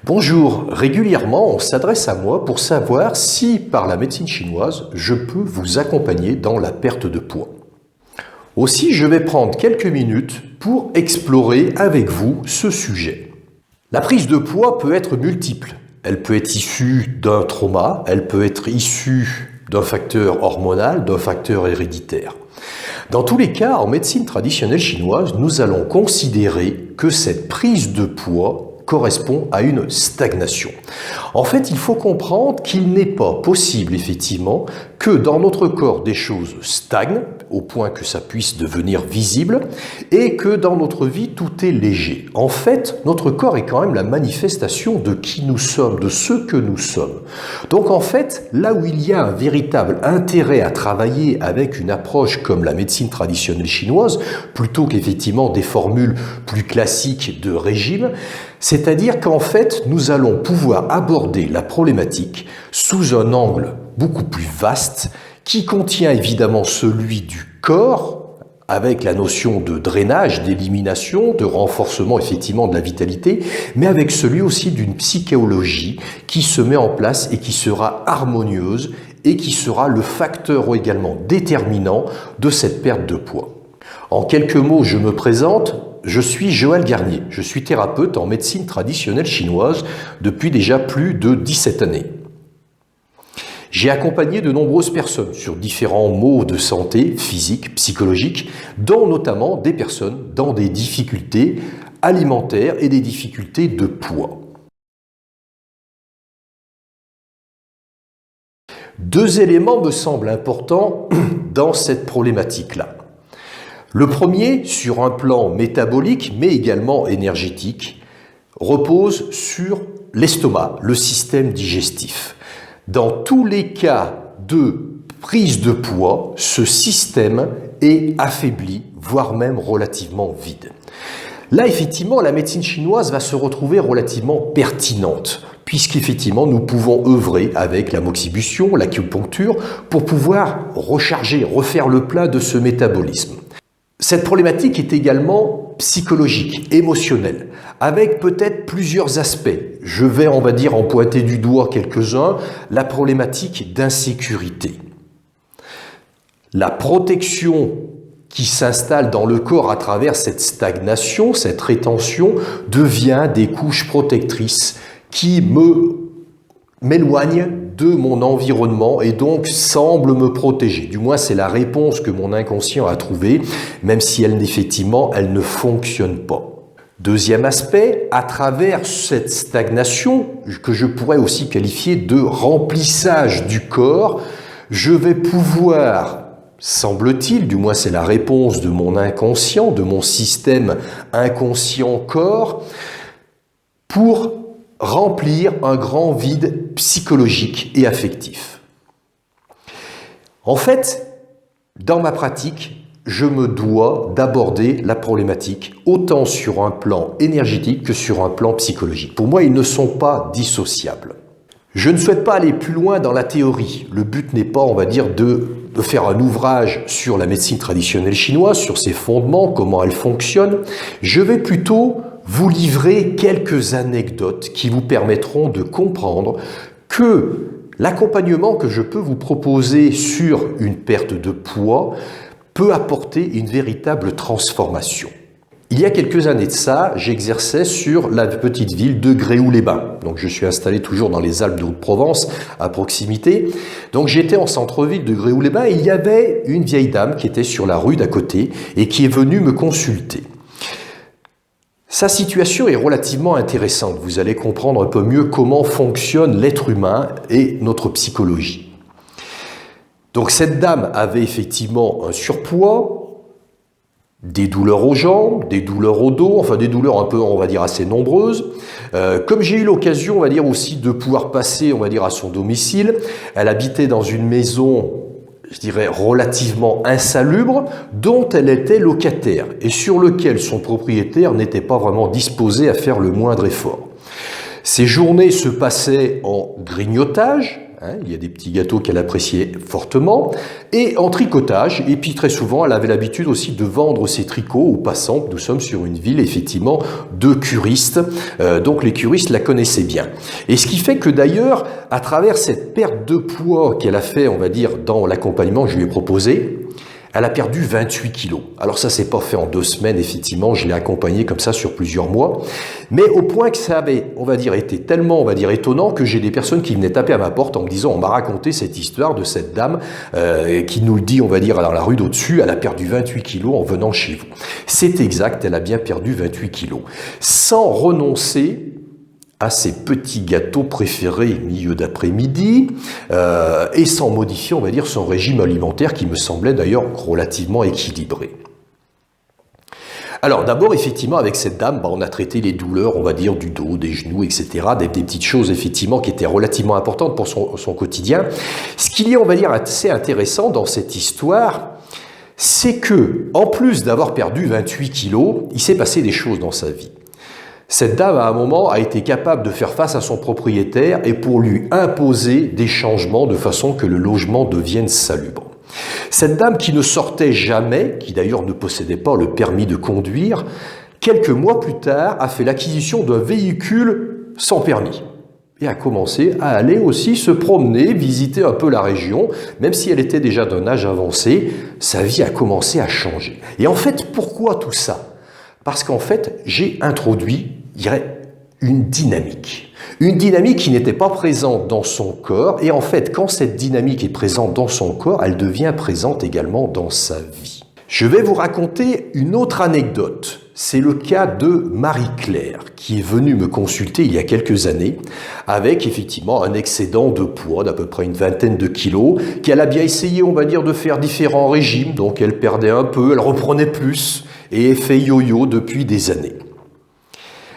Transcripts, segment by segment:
Bonjour, régulièrement on s'adresse à moi pour savoir si par la médecine chinoise je peux vous accompagner dans la perte de poids. Aussi je vais prendre quelques minutes pour explorer avec vous ce sujet. La prise de poids peut être multiple. Elle peut être issue d'un trauma, elle peut être issue d'un facteur hormonal, d'un facteur héréditaire. Dans tous les cas, en médecine traditionnelle chinoise, nous allons considérer que cette prise de poids correspond à une stagnation. En fait, il faut comprendre qu'il n'est pas possible, effectivement, que dans notre corps des choses stagnent, au point que ça puisse devenir visible, et que dans notre vie, tout est léger. En fait, notre corps est quand même la manifestation de qui nous sommes, de ce que nous sommes. Donc en fait, là où il y a un véritable intérêt à travailler avec une approche comme la médecine traditionnelle chinoise, plutôt qu'effectivement des formules plus classiques de régime, c'est-à-dire qu'en fait, nous allons pouvoir aborder la problématique sous un angle beaucoup plus vaste qui contient évidemment celui du corps, avec la notion de drainage, d'élimination, de renforcement effectivement de la vitalité, mais avec celui aussi d'une psychéologie qui se met en place et qui sera harmonieuse et qui sera le facteur également déterminant de cette perte de poids. En quelques mots, je me présente. Je suis Joël Garnier, je suis thérapeute en médecine traditionnelle chinoise depuis déjà plus de 17 années. J'ai accompagné de nombreuses personnes sur différents maux de santé physique, psychologique, dont notamment des personnes dans des difficultés alimentaires et des difficultés de poids. Deux éléments me semblent importants dans cette problématique-là. Le premier, sur un plan métabolique, mais également énergétique, repose sur l'estomac, le système digestif. Dans tous les cas de prise de poids, ce système est affaibli, voire même relativement vide. Là, effectivement, la médecine chinoise va se retrouver relativement pertinente, puisqu'effectivement, nous pouvons œuvrer avec la moxibustion, l'acupuncture, pour pouvoir recharger, refaire le plein de ce métabolisme. Cette problématique est également psychologique, émotionnelle, avec peut-être plusieurs aspects. Je vais, on va dire, en pointer du doigt quelques-uns, la problématique d'insécurité. La protection qui s'installe dans le corps à travers cette stagnation, cette rétention, devient des couches protectrices qui m'éloignent de mon environnement et donc semble me protéger. Du moins, c'est la réponse que mon inconscient a trouvée, même si effectivement, elle ne fonctionne pas. Deuxième aspect, à travers cette stagnation, que je pourrais aussi qualifier de remplissage du corps, je vais pouvoir, semble-t-il, du moins c'est la réponse de mon inconscient, de mon système inconscient-corps, pour remplir un grand vide psychologique et affectif. En fait, dans ma pratique, je me dois d'aborder la problématique autant sur un plan énergétique que sur un plan psychologique. Pour moi, ils ne sont pas dissociables. Je ne souhaite pas aller plus loin dans la théorie. Le but n'est pas, on va dire, de faire un ouvrage sur la médecine traditionnelle chinoise, sur ses fondements, comment elle fonctionne. Je vais plutôt vous livrer quelques anecdotes qui vous permettront de comprendre que l'accompagnement que je peux vous proposer sur une perte de poids peut apporter une véritable transformation. Il y a quelques années de ça, j'exerçais sur la petite ville de Gréoux-les-Bains. Donc je suis installé toujours dans les Alpes de Haute-Provence, à proximité. Donc j'étais en centre-ville de Gréoux-les-Bains et il y avait une vieille dame qui était sur la rue d'à côté et qui est venue me consulter. Sa situation est relativement intéressante. Vous allez comprendre un peu mieux comment fonctionne l'être humain et notre psychologie. Donc cette dame avait effectivement un surpoids, des douleurs aux jambes, des douleurs au dos, enfin des douleurs un peu, on va dire, assez nombreuses. Comme j'ai eu l'occasion, on va dire, aussi de pouvoir passer, on va dire, à son domicile, elle habitait dans une maison, je dirais, relativement insalubre, dont elle était locataire et sur lequel son propriétaire n'était pas vraiment disposé à faire le moindre effort. Ces journées se passaient en grignotage, Il y a des petits gâteaux qu'elle appréciait fortement. Et en tricotage. Et puis très souvent, elle avait l'habitude aussi de vendre ses tricots aux passants. Nous sommes sur une ville, effectivement, de curistes. Donc les curistes la connaissaient bien. Et ce qui fait que d'ailleurs, à travers cette perte de poids qu'elle a fait, on va dire, dans l'accompagnement que je lui ai proposé, elle a perdu 28 kilos. Alors ça s'est pas fait en 2 semaines, effectivement, je l'ai accompagnée comme ça sur plusieurs mois, mais au point que ça avait, on va dire, été tellement, on va dire, étonnant que j'ai des personnes qui venaient taper à ma porte en me disant, on m'a raconté cette histoire de cette dame qui nous le dit, on va dire, dans la rue d'au-dessus, elle a perdu 28 kilos en venant chez vous. C'est exact, elle a bien perdu 28 kilos. Sans renoncer à ses petits gâteaux préférés milieu d'après-midi et sans modifier, on va dire, son régime alimentaire qui me semblait d'ailleurs relativement équilibré. Alors d'abord, effectivement, avec cette dame, on a traité les douleurs, on va dire, du dos, des genoux, etc., des petites choses, effectivement, qui étaient relativement importantes pour son quotidien. Ce qu'il y a, on va dire, assez intéressant dans cette histoire, c'est que, en plus d'avoir perdu 28 kilos, il s'est passé des choses dans sa vie. Cette dame, à un moment, a été capable de faire face à son propriétaire et pour lui imposer des changements de façon que le logement devienne salubre. Cette dame qui ne sortait jamais, qui d'ailleurs ne possédait pas le permis de conduire, quelques mois plus tard a fait l'acquisition d'un véhicule sans permis et a commencé à aller aussi se promener, visiter un peu la région, même si elle était déjà d'un âge avancé, sa vie a commencé à changer. Et en fait, pourquoi tout ça ? Parce qu'en fait, j'ai introduit, je dirais, une dynamique. Une dynamique qui n'était pas présente dans son corps. Et en fait, quand cette dynamique est présente dans son corps, elle devient présente également dans sa vie. Je vais vous raconter une autre anecdote. C'est le cas de Marie-Claire, qui est venue me consulter il y a quelques années, avec effectivement un excédent de poids d'à peu près une vingtaine de kilos, qu'elle a bien essayé, on va dire, de faire différents régimes. Donc elle perdait un peu, elle reprenait plus, et fait yo-yo depuis des années.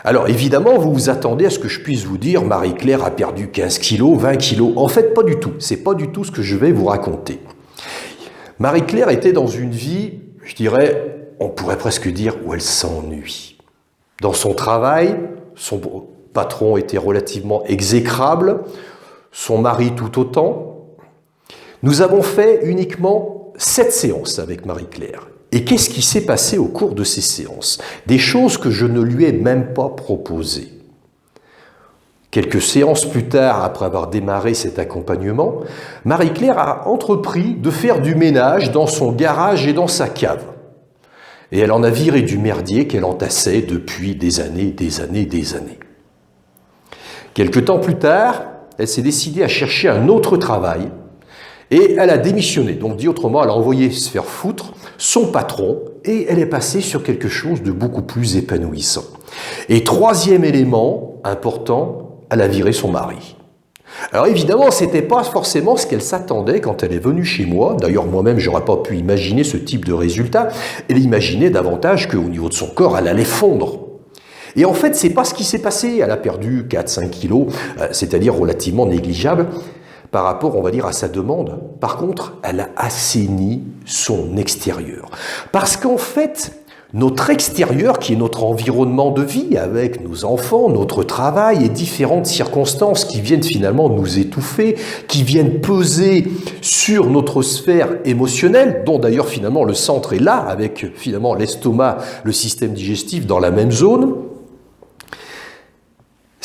Alors évidemment, vous vous attendez à ce que je puisse vous dire Marie-Claire a perdu 15 kilos, 20 kilos. En fait, pas du tout. C'est pas du tout ce que je vais vous raconter. Marie-Claire était dans une vie, je dirais, on pourrait presque dire, où elle s'ennuie. Dans son travail, son patron était relativement exécrable, son mari tout autant. Nous avons fait uniquement 7 séances avec Marie-Claire. Et qu'est-ce qui s'est passé au cours de ces séances? Des choses que je ne lui ai même pas proposées. Quelques séances plus tard, après avoir démarré cet accompagnement, Marie-Claire a entrepris de faire du ménage dans son garage et dans sa cave. Et elle en a viré du merdier qu'elle entassait depuis des années. Quelque temps plus tard, elle s'est décidée à chercher un autre travail et elle a démissionné. Donc, dit autrement, elle a envoyé se faire foutre son patron et elle est passée sur quelque chose de beaucoup plus épanouissant. Et troisième élément important, elle a viré son mari. Alors évidemment, c'était pas forcément ce qu'elle s'attendait quand elle est venue chez moi. D'ailleurs, moi-même, j'aurais pas pu imaginer ce type de résultat. Elle imaginait davantage qu'au niveau de son corps, elle allait fondre. Et en fait, c'est pas ce qui s'est passé. Elle a perdu 4-5 kilos, c'est-à-dire relativement négligeable par rapport, on va dire, à sa demande. Par contre, elle a assaini son extérieur. Parce qu'en fait, notre extérieur, qui est notre environnement de vie, avec nos enfants, notre travail et différentes circonstances qui viennent finalement nous étouffer, qui viennent peser sur notre sphère émotionnelle, dont d'ailleurs finalement le centre est là, avec finalement l'estomac, le système digestif dans la même zone.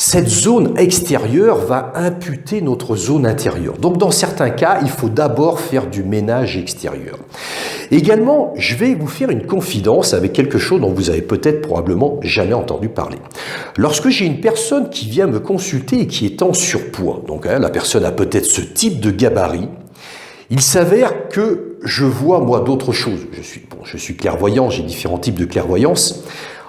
Cette zone extérieure va imputer notre zone intérieure. Donc dans certains cas, il faut d'abord faire du ménage extérieur. Également, je vais vous faire une confidence avec quelque chose dont vous avez peut-être probablement jamais entendu parler. Lorsque j'ai une personne qui vient me consulter et qui est en surpoids, donc la personne a peut-être ce type de gabarit, il s'avère que je vois moi d'autres choses. Je suis clairvoyant, j'ai différents types de clairvoyance.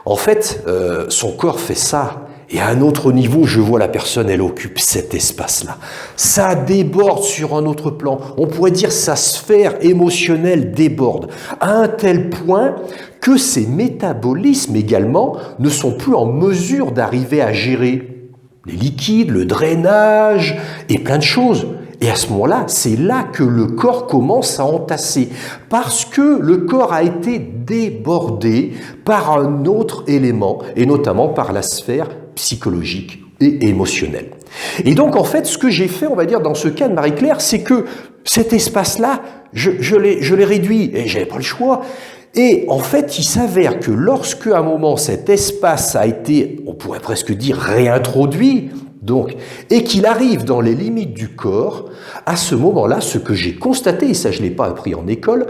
En fait, son corps fait ça. Et à un autre niveau, je vois la personne, elle occupe cet espace-là. Ça déborde sur un autre plan. On pourrait dire sa sphère émotionnelle déborde à un tel point que ses métabolismes également ne sont plus en mesure d'arriver à gérer les liquides, le drainage et plein de choses. Et à ce moment-là, c'est là que le corps commence à entasser, parce que le corps a été débordé par un autre élément, et notamment par la sphère psychologique et émotionnel. Et donc, en fait, ce que j'ai fait, on va dire, dans ce cas de Marie-Claire, c'est que cet espace-là, je l'ai réduit, et j'avais pas le choix. Et en fait, il s'avère que lorsque, à un moment, cet espace a été, on pourrait presque dire, réintroduit, donc, et qu'il arrive dans les limites du corps, à ce moment-là, ce que j'ai constaté, et ça je l'ai pas appris en école,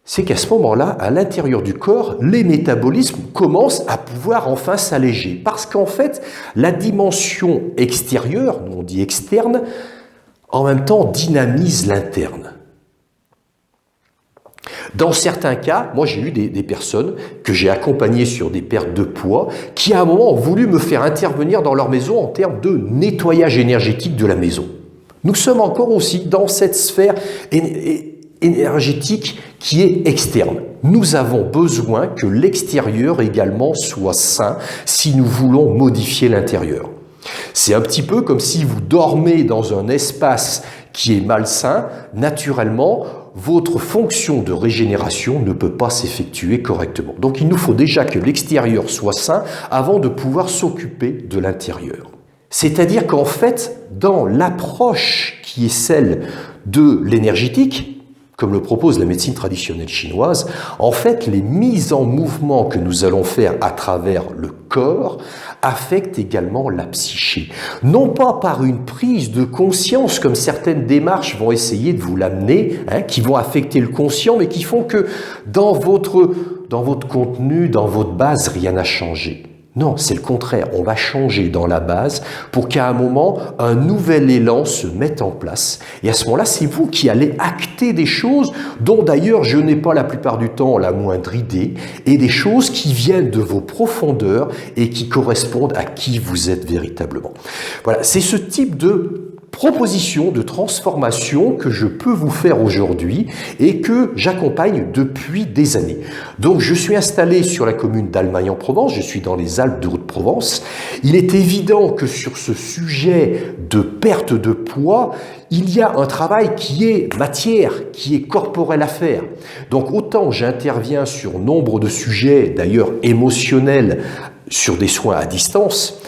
c'est qu'à ce moment-là, à l'intérieur du corps, les métabolismes commencent à pouvoir enfin s'alléger. Parce qu'en fait, la dimension extérieure, nous on dit externe, en même temps dynamise l'interne. Dans certains cas, moi j'ai eu des personnes que j'ai accompagnées sur des pertes de poids qui à un moment ont voulu me faire intervenir dans leur maison en termes de nettoyage énergétique de la maison. Nous sommes encore aussi dans cette sphère énergétique qui est externe. Nous avons besoin que l'extérieur également soit sain si nous voulons modifier l'intérieur. C'est un petit peu comme si vous dormez dans un espace qui est malsain, naturellement, votre fonction de régénération ne peut pas s'effectuer correctement. Donc il nous faut déjà que l'extérieur soit sain avant de pouvoir s'occuper de l'intérieur. C'est-à-dire qu'en fait, dans l'approche qui est celle de l'énergétique, comme le propose la médecine traditionnelle chinoise, en fait, les mises en mouvement que nous allons faire à travers le corps affectent également la psyché. Non pas par une prise de conscience, comme certaines démarches vont essayer de vous l'amener, qui vont affecter le conscient, mais qui font que dans votre contenu, dans votre base, rien n'a changé. Non, c'est le contraire. On va changer dans la base pour qu'à un moment, un nouvel élan se mette en place. Et à ce moment-là, c'est vous qui allez acter des choses dont d'ailleurs je n'ai pas la plupart du temps la moindre idée, et des choses qui viennent de vos profondeurs et qui correspondent à qui vous êtes véritablement. Voilà, c'est ce type de proposition de transformation que je peux vous faire aujourd'hui et que j'accompagne depuis des années. Donc je suis installé sur la commune d'Almagne-en-Provence, je suis dans les Alpes de Haute-Provence. Il est évident que sur ce sujet de perte de poids, il y a un travail qui est matière, qui est corporel à faire. Donc autant j'interviens sur nombre de sujets, d'ailleurs émotionnels, sur des soins à distance,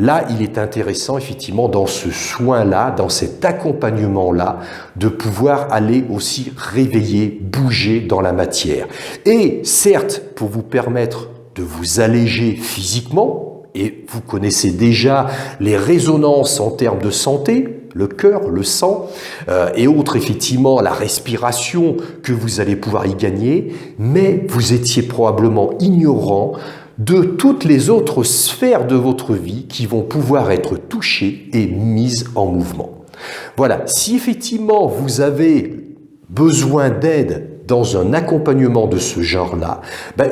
là, il est intéressant, effectivement, dans ce soin-là, dans cet accompagnement-là, de pouvoir aller aussi réveiller, bouger dans la matière. Et certes, pour vous permettre de vous alléger physiquement, et vous connaissez déjà les résonances en termes de santé, le cœur, le sang, et autres, effectivement, la respiration que vous allez pouvoir y gagner, mais vous étiez probablement ignorant de toutes les autres sphères de votre vie qui vont pouvoir être touchées et mises en mouvement. Voilà, si effectivement vous avez besoin d'aide dans un accompagnement de ce genre-là,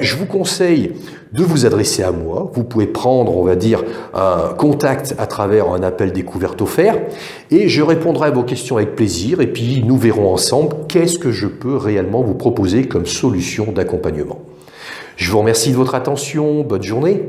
je vous conseille de vous adresser à moi. Vous pouvez prendre, on va dire, un contact à travers un appel découverte offert et je répondrai à vos questions avec plaisir et puis nous verrons ensemble qu'est-ce que je peux réellement vous proposer comme solution d'accompagnement. Je vous remercie de votre attention, bonne journée.